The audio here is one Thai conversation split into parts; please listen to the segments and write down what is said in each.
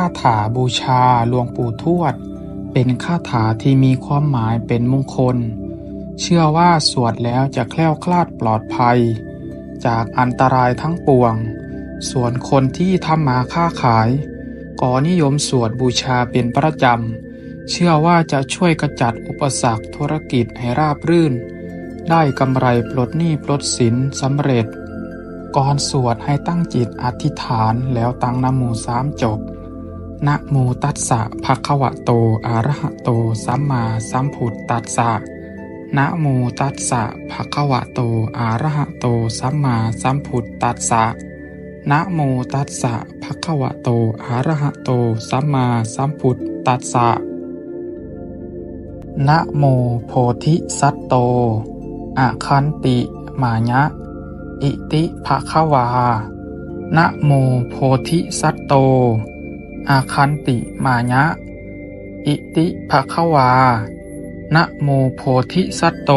าถาบูชาหลวงปู่ทวดเป็นคาถาที่มีความหมายเป็นมงคลเชื่อว่าสวดแล้วจะแคล้วคลาดปลอดภัยจากอันตรายทั้งปวงส่วนคนที่ทำมาค้าขายก็นิยมสวดบูชาเป็นประจำเชื่อว่าจะช่วยขจัดอุปสรรคธุรกิจให้ราบรื่นได้กำไรปลดหนี้ปลดสินสำเร็จก่อนสวดให้ตั้งจิตอธิษฐานแล้วตั้งนะโม3จบนะโมตัสสะภะคะวะโตอะระหะโตสัมมาสัมพุทธัสสะนะโมตัสสะภะคะวะโตอะระหะโตสัมมาสัมพุทธัสสะนะโมตัสสะภะคะวะโตอะระหะโตสัมมาสัมพุทธัสสะนะโมโพธิสัตโตอะคันติมายะอิติภะคะวานะโมโพธิสัตโตอาคันติมายะอิติภะคะวานะโมโพธิสัตโต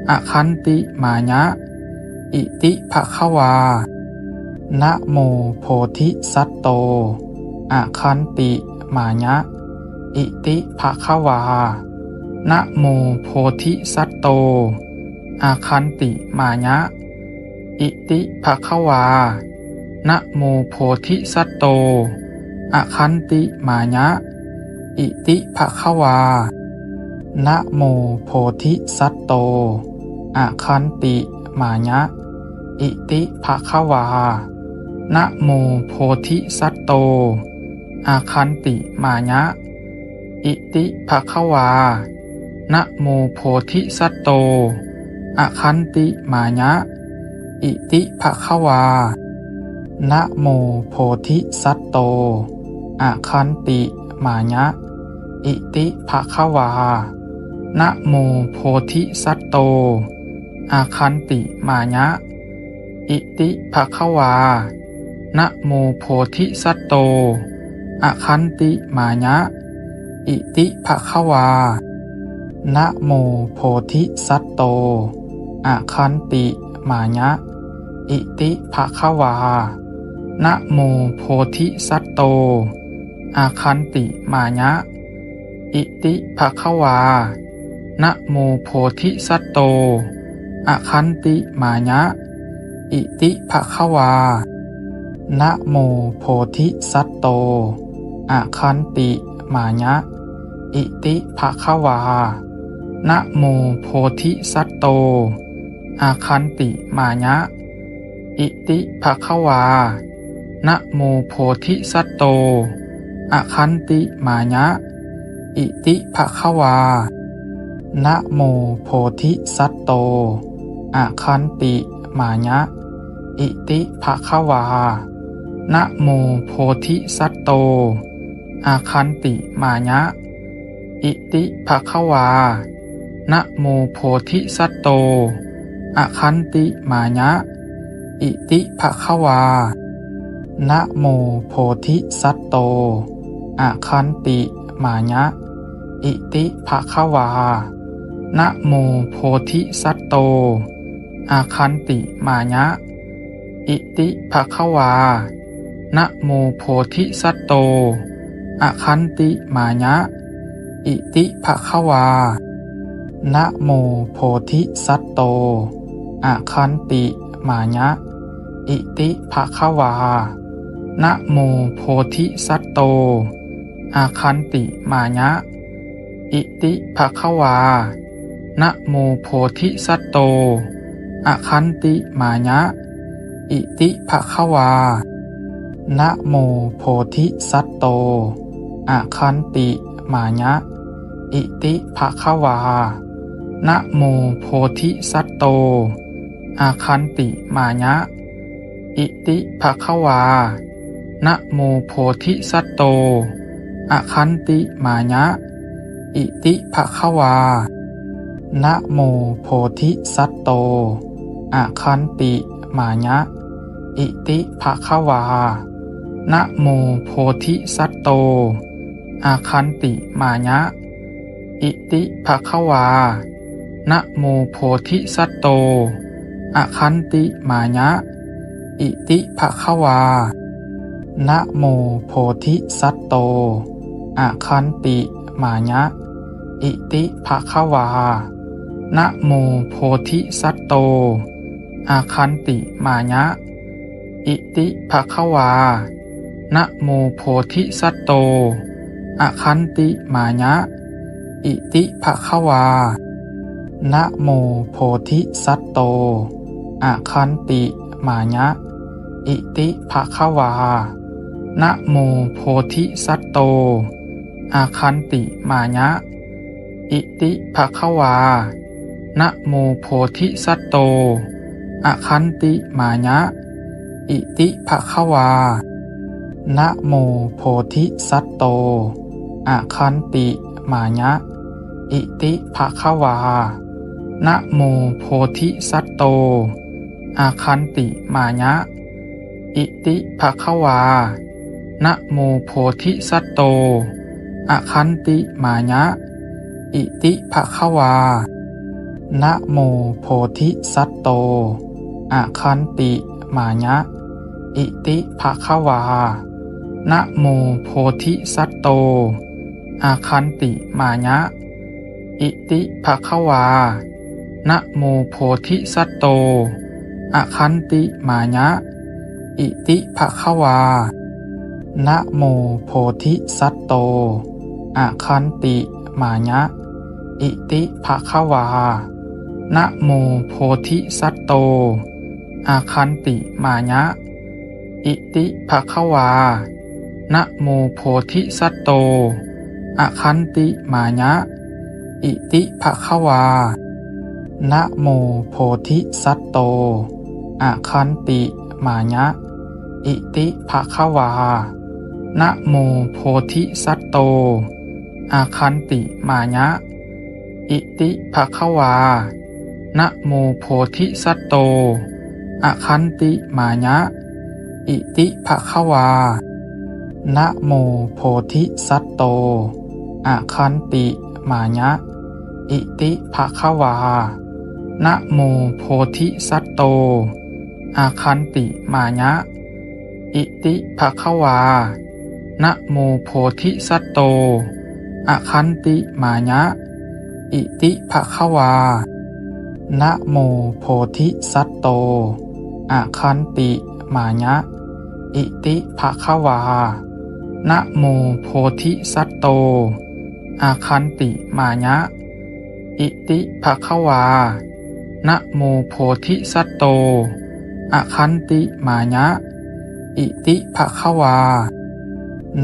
อาคันติมายะอิติภะคะวานะโมโพธิสัตโตอาคันติมายะอิติภะคะวานะโมโพธิสัตโตอาคันติมายะอิติภะคะวานะโมโพธิสัตโตอะคันติมายะอิติภะคะวานะโมโพธิสัตโตอะคันติมายะอิติภะคะวานะโมโพธิสัตโตอะคันติมายะอิติภะคะวานะโมโพธิสัตโตอะคันติมายะอิติภะคะวานะโมโพธิสัตโตอะคันติมายะอิติภะคะวานะโมโพธิสัตโตอะคันติมายะอิติภะคะวานะโมโพธิสัตโตอะคันติมายะอิติภะคะวานะโมโพธิสัตโตอะคันติมายะอิติภะคะวานะโมโพธิสัตโตอาคันติมายะอิติภะคะวานะโมโพธิสัตโตอาคันติมายะอิติภะคะวานะโมโพธิสัตโตอาคันติมายะอิติภะคะวานะโมโพธิสัตโตอาคันติมายะอิติภะคะวานะโมโพธิสัตโตอะคันติมายะอิติภะคะวานะโมโพธิสัตโตอะคันติมายะอิติภะคะวานะโมโพธิสัตโตอะคันติมายะอิติภะคะวานะโมโพธิสัตโตอะคันติมายะอิติภะคะวานะโมโพธิสัตโตอะคันติมายะอิติภะคะวานะโมโพธิสัตโตอะคันติมายะอิติภะคะวานะโมโพธิสัตโตอะคันติมายะอิติภะคะวานะโมโพธิสัตโตอะคันติมายะอิติภะคะวานะโมโพธิสัตโตอาคันติมายะอิติภะคะวานะโมโพธิสัตโตอาคันติมายะอิติภะคะวานะโมโพธิสัตโตอาคันติมายะอิติภะคะวานะโมโพธิสัตโตอาคันติมายะอิติภะคะวานะโมโพธิสัตโตอะคันติมายะอิติภะคะวานะโมโพธิสัตโตอะคันติมายะอิติภะคะวานะโมโพธิสัตโตอะคันติมายะอิติภะคะวานะโมโพธิสัตโตอะคันติมายะอิติภะคะวา นะโมโพธิสัตโตอะคันติมายะอิติภควานะโมโพธิสัตโตอะคันติมายะอิติภควานะโมโพธิสัตโตอะคันติมายะอิติภควานะโมโพธิสัตโตอะคันติมายะอิติภควานะโมโพธิสัตโตอาคันติมายะอิติภควานะโมโพธิสัตโตอาคันติมายะอิติภควานะโมโพธิสัตโตอาคันติมายะอิติภควานะโมโพธิสัตโตอาคันติมายะอิติภควานะโมโพธิสัตโตอะคันติมายะอิติภควานะโมโพธิสัตโตอะคันติมายะอิติภควานะโมโพธิสัตโตอะคันติมายะอิติภควานะโมโพธิสัตโตอะคันติมายะอิติภควานะโมโพธิสัตโตอะคันติมายะอิติภควานะโมโพธิสัตโตอะคันติมายะอิติภควานะโมโพธิสัตโตอะคันติมายะอิติภควานะโมโพธิสัตโตอะคันติมายะอิติภควานะโมโพธิสัตโตอาคันติมายะอิติภควานะโมโพธิสัตโตอาคันติมายะอิติภควานะโมโพธิสัตโตอาคันติมายะอิติภควานะโมโพธิสัตโตอาคันติมายะอิติภควานะโมโพธิสัตโตอะคันติมายะอิติภควานะโมโพธิสัตโตอะคันติมายะอิติภควานะโมโพธิสัตโตอะคันติมายะอิติภควานะโมโพธิสัตโตอะคันติมายะอิติภควา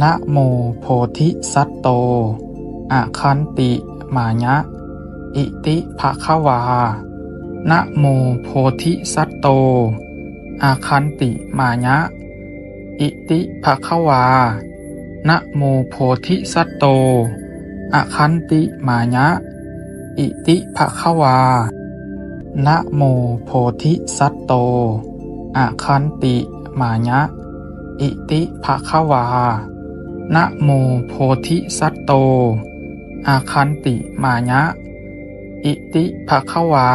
นะโมโพธิสัตโตอะคันติมายะอิติภควานะโมโพธิสัตโตอะคันติมายะอิติภควานะโมโพธิสัตโตอะคันติมายะอิติภควานะโมโพธิสัตโตอะคันติมายะอิติภควานะโมโพธิสัตโตอาคันติมายะอิติภควา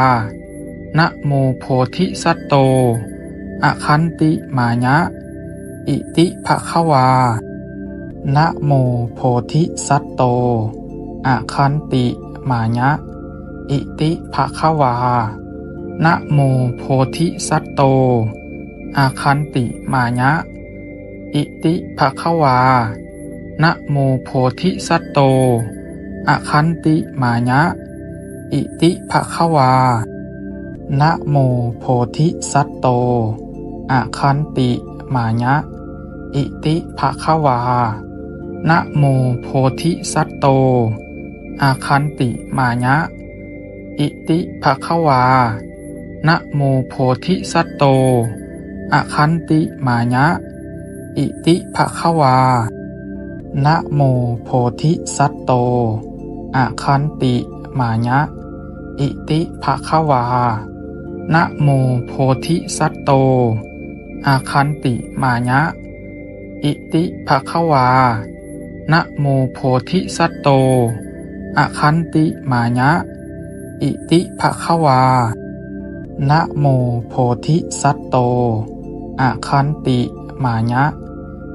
นะโมโพธิสัตโตอาคันติมายะอิติภควานะโมโพธิสัตโตอาคันติมายะอิติภควานะโมโพธิสัตโตอาคันติมายะอิติภควานะโมโพธิสัตโตอะคันติมายะอิติภควานะโมโพธิสัตโตอะคันติมายะอิติภควานะโมโพธิสัตโตอะคันติมายะอิติภควานะโมโพธิสัตโตอะคันติมายะอิติภควานะโมโพธิสัตโตอะคันติมายะอิติภควานะโมโพธิสัตโตอาคันติมายะอิติภควานะโมโพธิสัตโตอาคันติมายะอิติภควานะโมโพธิสัตโตอาคันติมายะ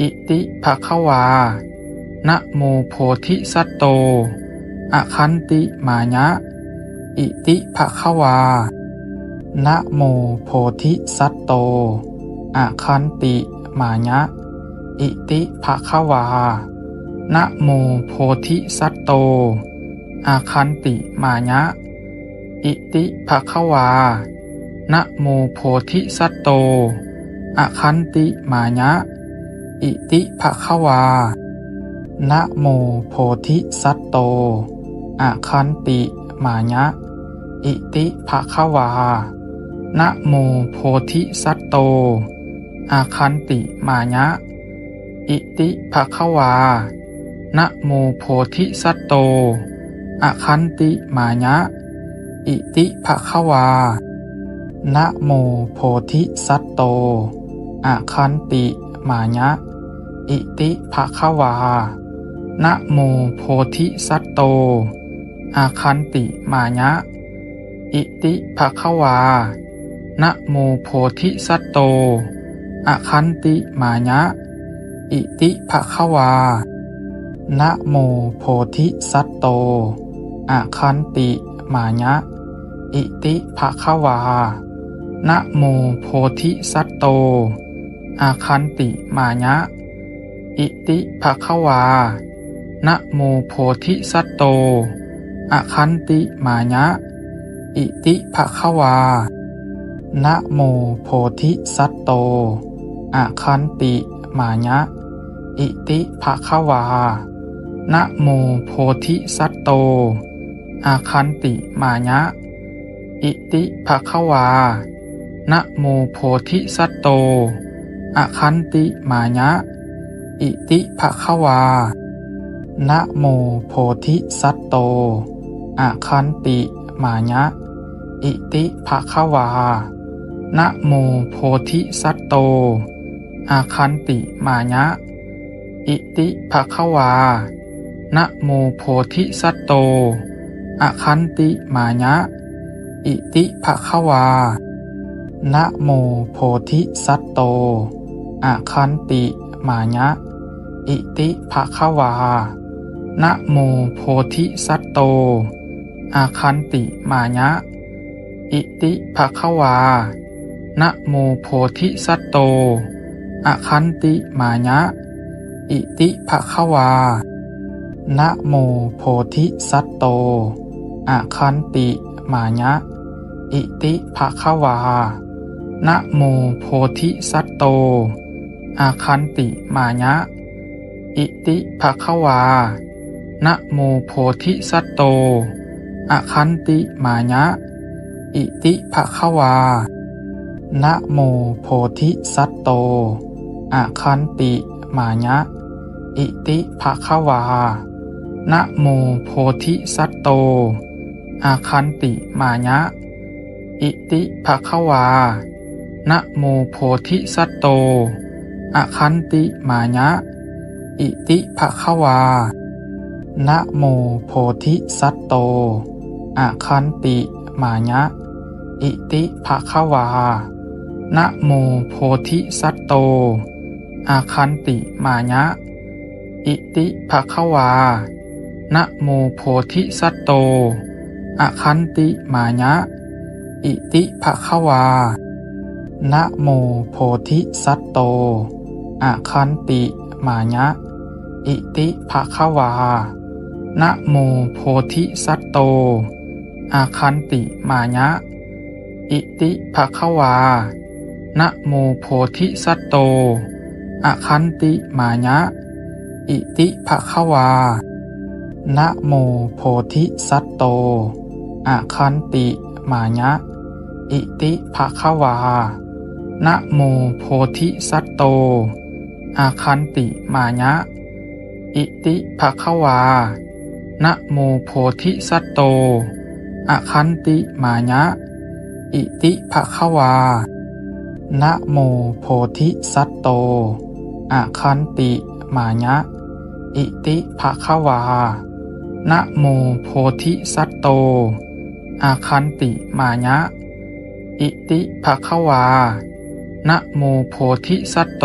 อิติภควานะโมโพธิสัตโตอะคันติมายะอิติภควานะโมโพธิสัตโตอะคันติมายะอิติภควานะโมโพธิสัตโตอาคันติมายะอิติภควานะโมโพธิสัตโตอาคันติมายะอิติภควานะโมโพธิสัตโตอาคันติมายะอิติภควานะโมโพธิสัตโตอาคันติมายะอิติภควานะโมโพธิสัตโตอะคันติมายะอิติภควานะโมโพธิสัตโตอะคันติมายะอิติภควานะโมโพธิสัตโตอาคันติมายะอิติภควานะโมโพธิสัตโตอะคันติมายะอิติภควานะโมโพธิสัตโตอะคันติมายะอิติภควานะโมโพธิสัตโตอาคันติมายะอิติภควานะโมโพธิสัตโตอะคันติมายะอิติภควานะโมโพธิสัตโตอะคันติมายะอิติภควานะโมโพธิสัตโตอาคันติมายะอิติภควานะโมโพธิสัตโตอะคันติมายะอิติภควานะโมโพธิสัตโตอะคันติมายะอิติภควานะโมโพธิสัตโตอาคันติมายะอิติภควานะโมโพธิสัตโตอะคันติมายะอิติภควานะโมโพธิสัตโตอะคันติมายะอิติภควานะโมโพธิสัตโตอาคันติมายะอิติภควานะโมโพธิสัตโตอะคันติมายะอิติภควานะโมโพธิสัตโตอะคันติมายะอิติภควานะโมโพธิสัตโตอาคันติมายะอิติภควานะโมโพธิสัตโตอะคันติมายะอิติภควานะโมโพธิสัตโตอะคันติมายะอิติภควานะโมโพธิสัตโตอาคันติมายะอิติภควานะโมโพธิสัตโตอะคันติมายะอิติภควานะโมโพธิสัตโตอะคันติมายะอิติภควานะโมโพธิสัตโตอาคันติมายะอิติภควานะโมโพธิสัตโตอะคันติมายะอิติภควานะโมโพธิสัตโตอะคันติมายะอิติภควานะโมโพธิสัตโตอาคันติมายะอิติภควานะโมโพธิสัตโตอะคันติมายะอิติภควานะโมโพธิสัตโตอะคันติมายะอิติภควานะโมโพธิสัตโตอาคันติมายะอิติภควานะโมโพธิสัตโตอะคันติมายะอิติภควานะโมโพธิสัตโตอะคันติมายะอิติภควานะโมโพธิสัตโตอาคันติมายะอิติภควานะโมโพธิสัตโต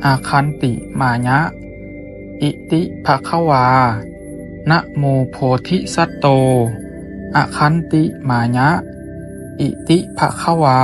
อาคันติมายะอิติภะคะวานะโมโพธิสัตโตอาคันติมายะอิติภะคะวา